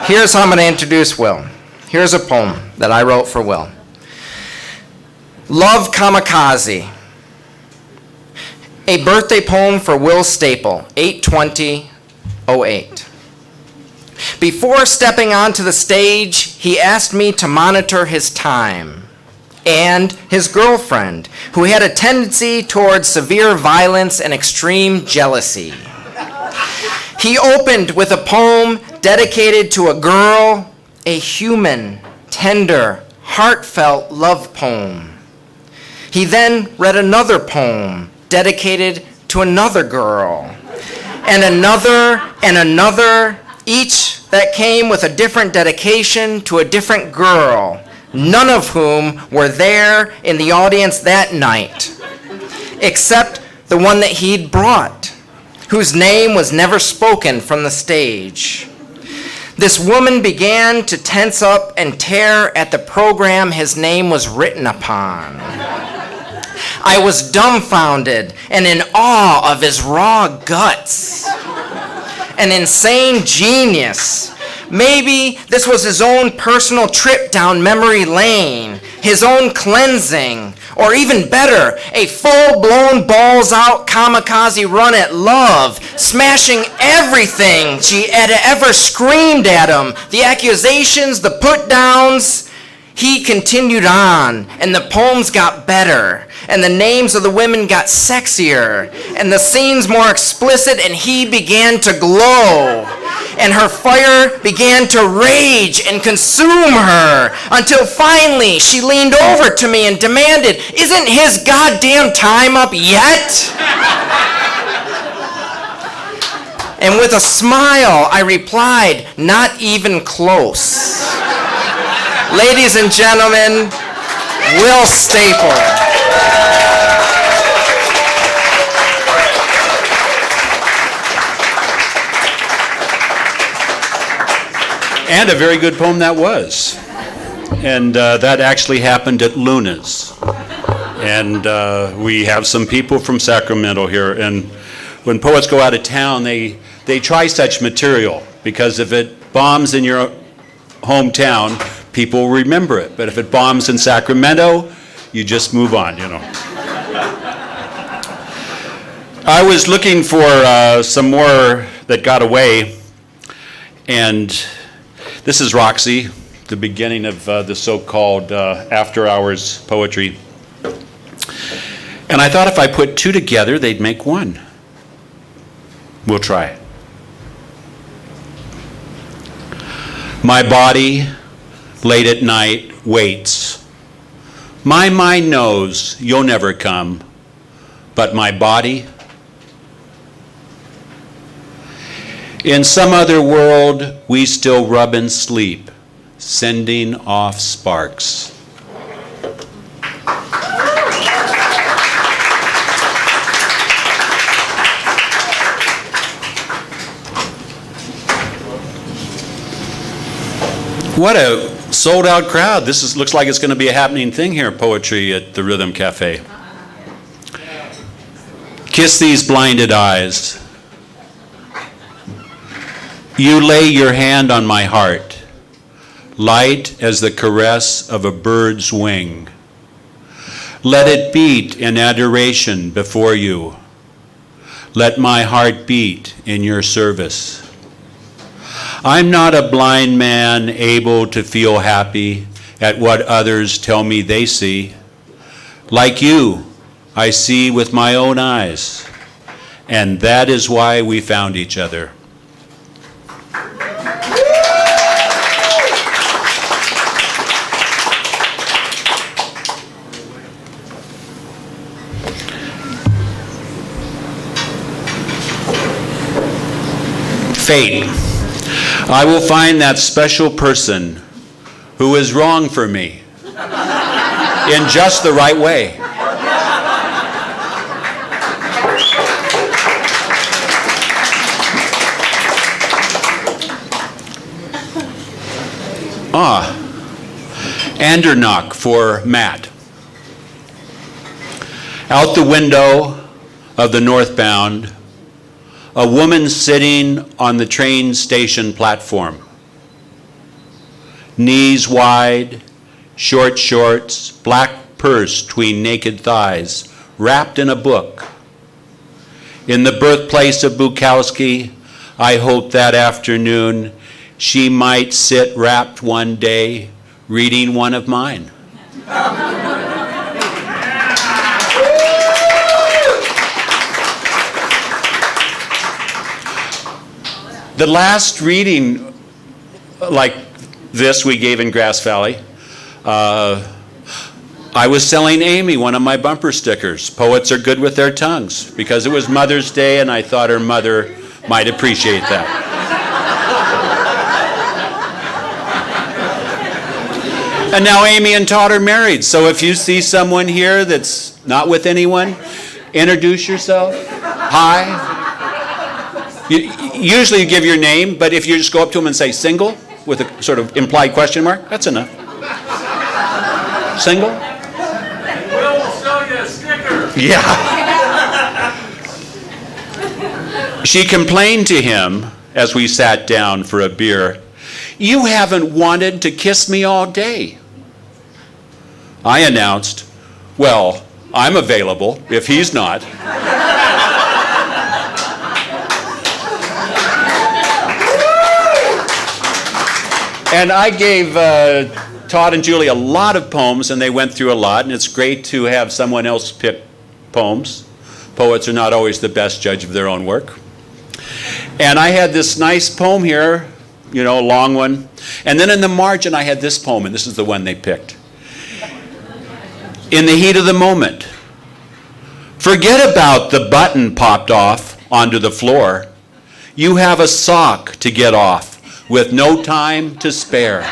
Here's how I'm going to introduce Will. Here's a poem that I wrote for Will. Love Kamikaze. A birthday poem for Will Staple, 8/20/08. Before stepping onto the stage, he asked me to monitor his time and his girlfriend, who had a tendency towards severe violence and extreme jealousy. He opened with a poem dedicated to a girl, a human, tender, heartfelt love poem. He then read another poem dedicated to another girl, and another, each that came with a different dedication to a different girl, none of whom were there in the audience that night, except the one that he'd brought, whose name was never spoken from the stage. This woman began to tense up and tear at the program his name was written upon. I was dumbfounded and in awe of his raw guts. An insane genius. Maybe this was his own personal trip down memory lane, his own cleansing, or even better, a full-blown balls-out kamikaze run at love, smashing everything she had ever screamed at him, the accusations, the put-downs. He continued on, and the poems got better, and the names of the women got sexier, and the scenes more explicit, and he began to glow. And her fire began to rage and consume her, until finally she leaned over to me and demanded, "Isn't his goddamn time up yet?" And with a smile, I replied, "Not even close." Ladies and gentlemen, Will Staple. And a very good poem that was. And that actually happened at Luna's. And we have some people from Sacramento here. And when poets go out of town, they try such material, because if it bombs in your hometown, people remember it. But if it bombs in Sacramento, you just move on, you know. I was looking for some more that got away, and this is Roxy, the beginning of the so-called after-hours poetry. And I thought if I put two together, they'd make one. We'll try. My body, late at night, waits. My mind knows you'll never come, but my body, in some other world, we still rub and sleep, sending off sparks. What a sold-out crowd. Looks like it's going to be a happening thing here, poetry at the Rhythm Cafe. Kiss these blinded eyes. You lay your hand on my heart, light as the caress of a bird's wing. Let it beat in adoration before you. Let my heart beat in your service. I'm not a blind man able to feel happy at what others tell me they see. Like you, I see with my own eyes, and that is why we found each other. Fate. I will find that special person who is wrong for me in just the right way. Andernach for Matt. Out the window of the northbound, a woman sitting on the train station platform. knees wide, short shorts, black purse between naked thighs, wrapped in a book. In the birthplace of Bukowski, I hoped that afternoon she might sit wrapped one day, reading one of mine. The last reading like this we gave in Grass Valley, I was selling Amy one of my bumper stickers, Poets Are Good With Their Tongues, because it was Mother's Day and I thought her mother might appreciate that. And now Amy and Todd are married, so if you see someone here that's not with anyone, introduce yourself. Hi. Usually you give your name, but if you just go up to them and say single, with a sort of implied question mark, that's enough. Single? We'll sell you a sticker. Yeah. She complained to him as we sat down for a beer, "You haven't wanted to kiss me all day." I announced, "Well, I'm available if he's not." And I gave Todd and Julie a lot of poems, and they went through a lot, and it's great to have someone else pick poems. Poets are not always the best judge of their own work. And I had this nice poem here, a long one. And then in the margin, I had this poem, and this is the one they picked. In the heat of the moment, forget about the button popped off onto the floor. You have a sock to get off with no time to spare.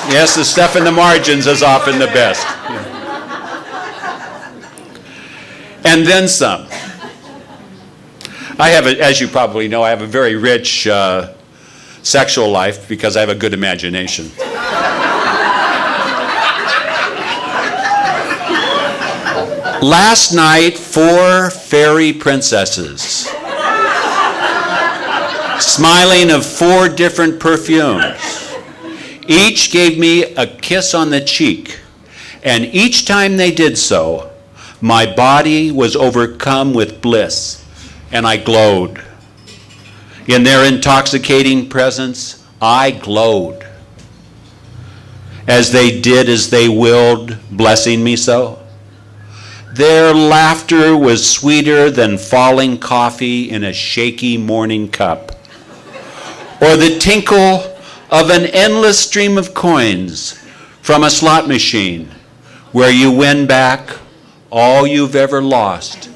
Yes, the stuff in the margins is often the best. And then some. As you probably know, I have a very rich sexual life because I have a good imagination. Last night, 4 fairy princesses, smiling of 4 different perfumes, each gave me a kiss on the cheek, and each time they did so, my body was overcome with bliss, and I glowed. In their intoxicating presence, I glowed. As they did as they willed, blessing me so. Their laughter was sweeter than falling coffee in a shaky morning cup, or the tinkle of an endless stream of coins from a slot machine where you win back all you've ever lost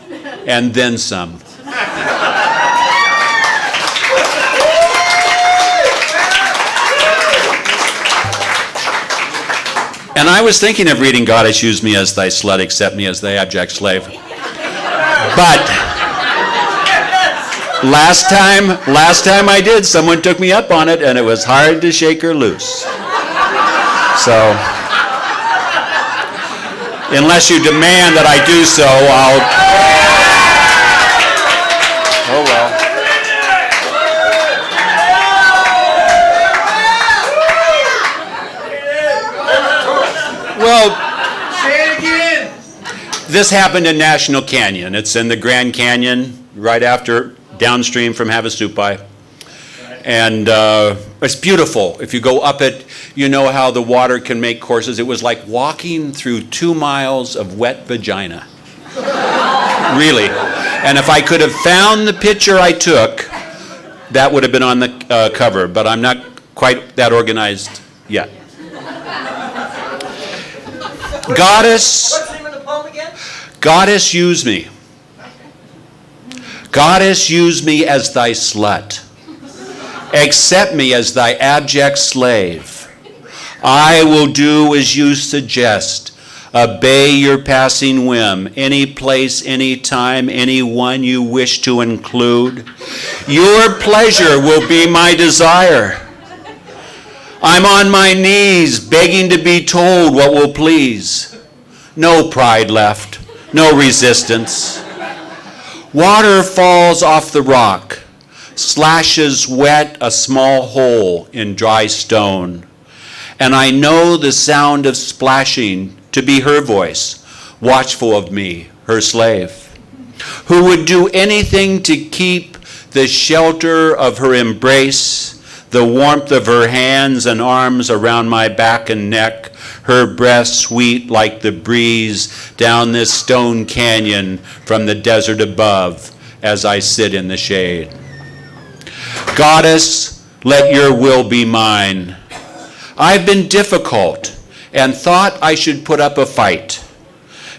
and then some. And I was thinking of reading Goddess, use me as thy slut, accept me as thy abject slave. But last time I did, someone took me up on it, and it was hard to shake her loose. So, unless you demand that I do so, I'll... Oh, well. Well, Say it again. this happened in National Canyon. It's in the Grand Canyon, right after, downstream from Havasupai. And it's beautiful. If you go up it, you know how the water can make courses. It was like walking through 2 miles of wet vagina. Really. And if I could have found the picture I took, that would have been on the cover, but I'm not quite that organized yet. Goddess, What's the name of the poem again? Goddess, use me. Goddess, use me as thy slut. Accept me as thy abject slave. I will do as you suggest. Obey your passing whim. Any place, any time, any one you wish to include. Your pleasure will be my desire. I'm on my knees, begging to be told what will please. No pride left, no resistance. Water falls off the rock, slashes wet a small hole in dry stone, and I know the sound of splashing to be her voice, watchful of me, her slave, who would do anything to keep the shelter of her embrace, the warmth of her hands and arms around my back and neck, her breath sweet like the breeze down this stone canyon from the desert above as I sit in the shade. Goddess, let your will be mine. I've been difficult and thought I should put up a fight,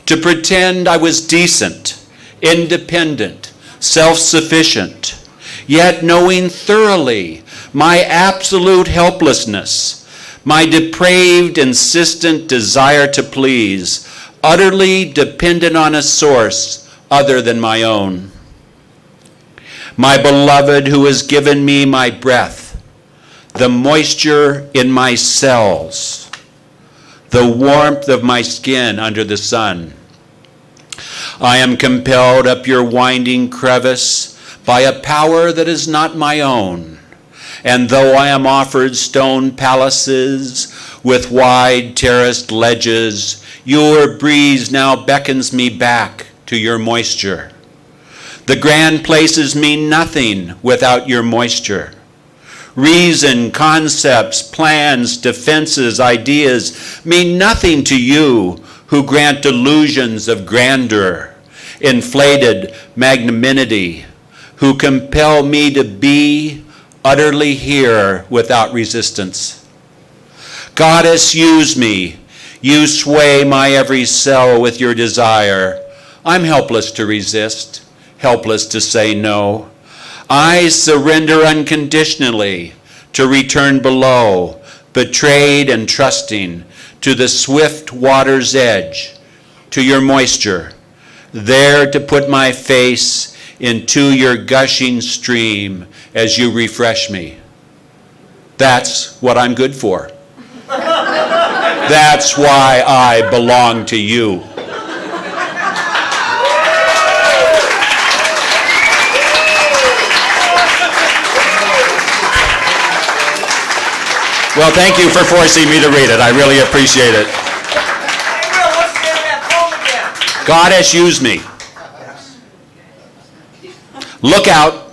to pretend I was decent, independent, self-sufficient, yet knowing thoroughly my absolute helplessness, my depraved, insistent desire to please, utterly dependent on a source other than my own. My beloved who has given me my breath, the moisture in my cells, the warmth of my skin under the sun. I am compelled up your winding crevice by a power that is not my own. And though I am offered stone palaces with wide terraced ledges, your breeze now beckons me back to your moisture. The grand places mean nothing without your moisture. Reason, concepts, plans, defenses, ideas mean nothing to you who grant delusions of grandeur, inflated magnanimity, who compel me to be utterly here without resistance. Goddess, use me. You sway my every cell with your desire. I'm helpless to resist, helpless to say no. I surrender unconditionally to return below, betrayed and trusting, to the swift water's edge, to your moisture, there to put my face into your gushing stream as you refresh me. That's what I'm good for. That's why I belong to you. Well, thank you for forcing me to read it. I really appreciate it. Hey, Will, what's the end of that poem again? Goddess, use me. Look out.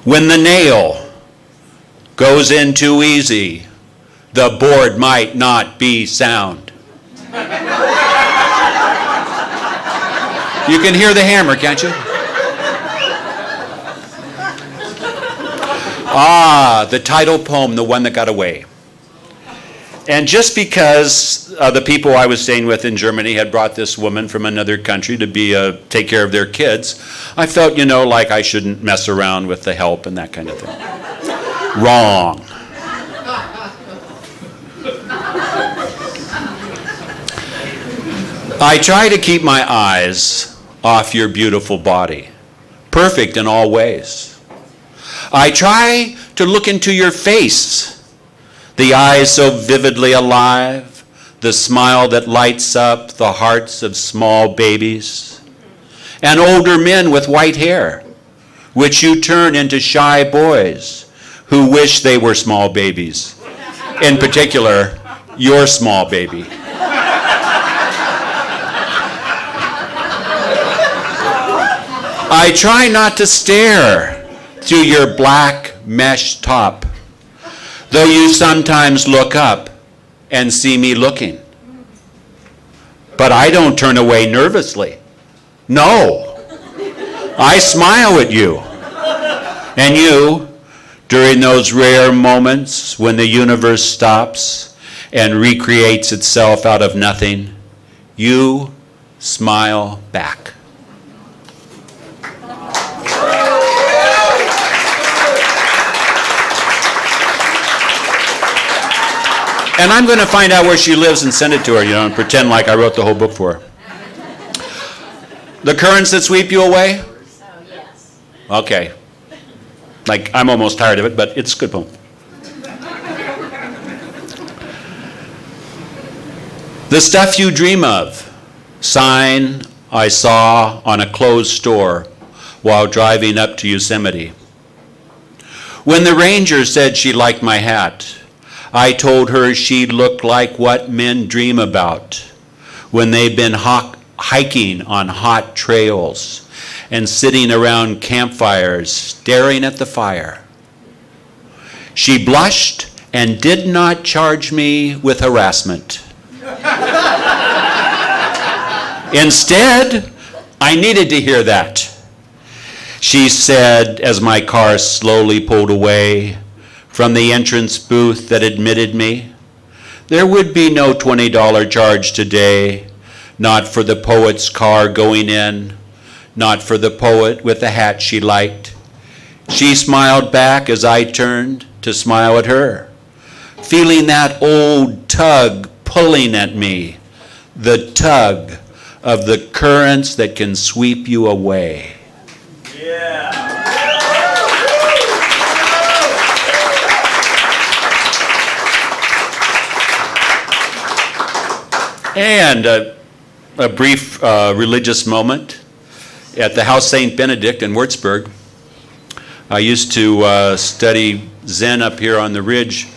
When the nail goes in too easy, the board might not be sound. You can hear the hammer, can't you? The title poem, The One That Got Away. And just because the people I was staying with in Germany had brought this woman from another country to take care of their kids, I felt, like I shouldn't mess around with the help and that kind of thing. Wrong. I try to keep my eyes off your beautiful body, perfect in all ways. I try to look into your face, the eyes so vividly alive, the smile that lights up the hearts of small babies, and older men with white hair, which you turn into shy boys who wish they were small babies. In particular, your small baby. I try not to stare through your black mesh top, though you sometimes look up and see me looking. But I don't turn away nervously. No. I smile at you. And you, during those rare moments when the universe stops and recreates itself out of nothing, you smile back. And I'm going to find out where she lives and send it to her, and pretend like I wrote the whole book for her. The currents that sweep you away? Oh, yes. Okay. Like, I'm almost tired of it, but it's a good poem. The stuff you dream of, sign I saw on a closed store while driving up to Yosemite. When the ranger said she liked my hat, I told her she looked like what men dream about when they've been hiking on hot trails and sitting around campfires staring at the fire. She blushed and did not charge me with harassment. Instead, I needed to hear that. She said as my car slowly pulled away from the entrance booth that admitted me, there would be no $20 charge today, not for the poet's car going in, not for the poet with the hat she liked. She smiled back as I turned to smile at her, feeling that old tug pulling at me, the tug of the currents that can sweep you away. And a brief religious moment at the House St. Benedict in Würzburg. I used to study Zen up here on the ridge,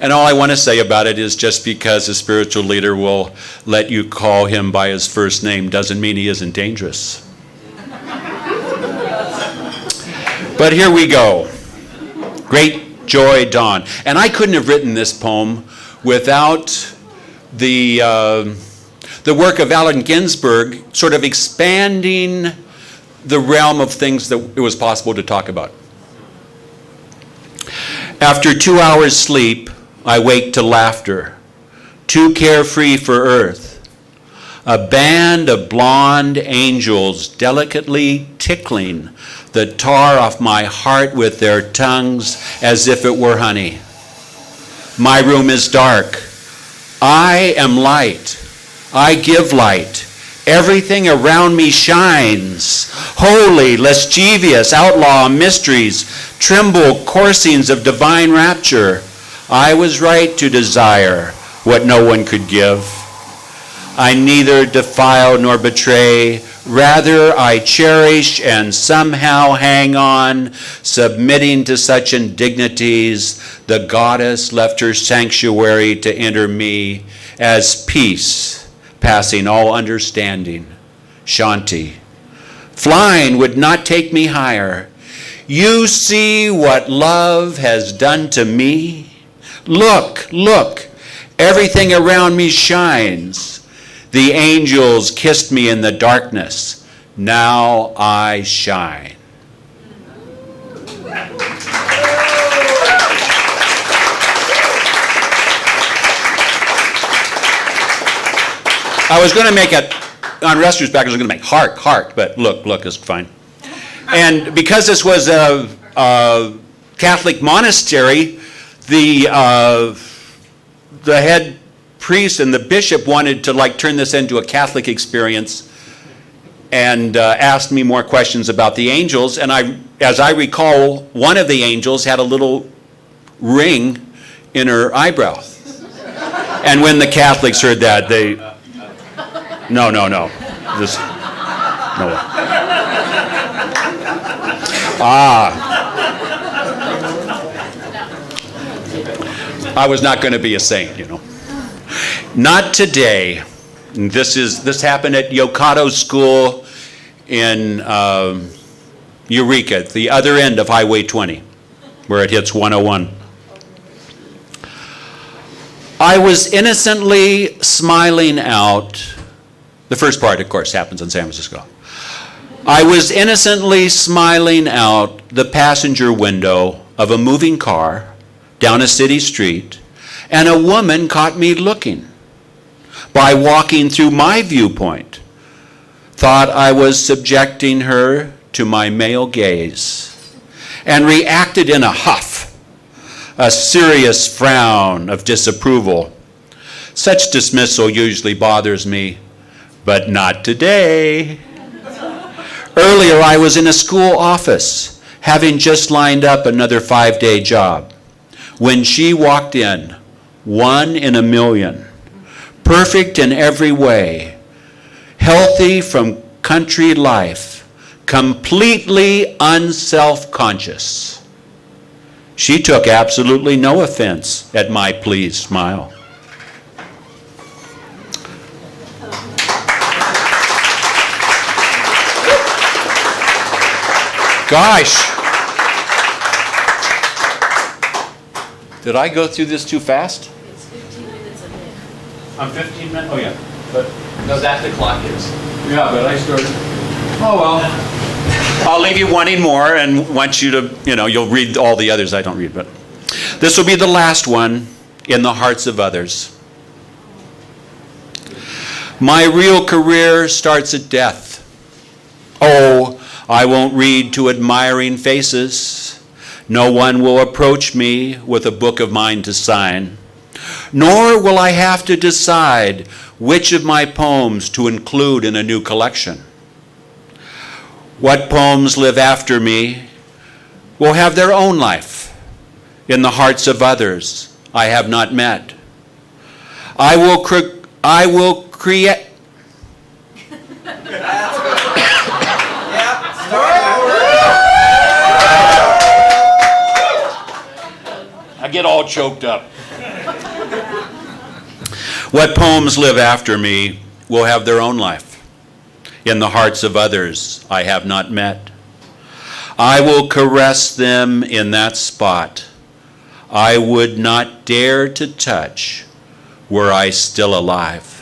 and all I want to say about it is just because a spiritual leader will let you call him by his first name doesn't mean he isn't dangerous. But here we go. Great Joy Dawn. And I couldn't have written this poem without the work of Allen Ginsberg sort of expanding the realm of things that it was possible to talk about. After 2 hours sleep, I wake to laughter, too carefree for earth. A band of blonde angels delicately tickling the tar off my heart with their tongues as if it were honey. My room is dark. I am light. I give light. Everything around me shines. Holy, lascivious, outlaw mysteries, tremble coursings of divine rapture. I was right to desire what no one could give. I neither defile nor betray. Rather, I cherish and somehow hang on, submitting to such indignities. The goddess left her sanctuary to enter me as peace, passing all understanding. Shanti. Flying would not take me higher. You see what love has done to me? Look, look, everything around me shines. The angels kissed me in the darkness. Now I shine. I was going to make it, on Rescue's back, I was going to make heart, but look is fine. And because this was a Catholic monastery, the head priest and the bishop wanted to turn this into a Catholic experience and asked me more questions about the angels. And as I recall, one of the angels had a little ring in her eyebrow. And when the Catholics heard that, they, no. Just, no. I was not going to be a saint, Not today. This happened at Yokado School in Eureka, at the other end of Highway 20, where it hits 101. I was innocently smiling out. The first part, of course, happens in San Francisco. I was innocently smiling out the passenger window of a moving car down a city street, and a woman caught me looking. By walking through my viewpoint, thought I was subjecting her to my male gaze, and reacted in a huff, a serious frown of disapproval. Such dismissal usually bothers me, but not today. Earlier, I was in a school office, having just lined up another 5-day job, when she walked in, 1 in a million, perfect in every way, healthy from country life, completely unself-conscious. She took absolutely no offense at my pleased smile. Gosh. Did I go through this too fast? It's 15 minutes a minute. I'm 15 minutes? Oh, yeah. But, No, that the clock is. yeah, but I started. Oh, well. I'll leave you wanting more and want you to, you'll read all the others I don't read, but this will be the last one, in the hearts of others. My real career starts at death. Oh, I won't read to admiring faces. No one will approach me with a book of mine to sign. Nor will I have to decide which of my poems to include in a new collection. What poems live after me will have their own life in the hearts of others I have not met. I will create. I get all choked up. What poems live after me will have their own life in the hearts of others I have not met. I will caress them in that spot I would not dare to touch were I still alive.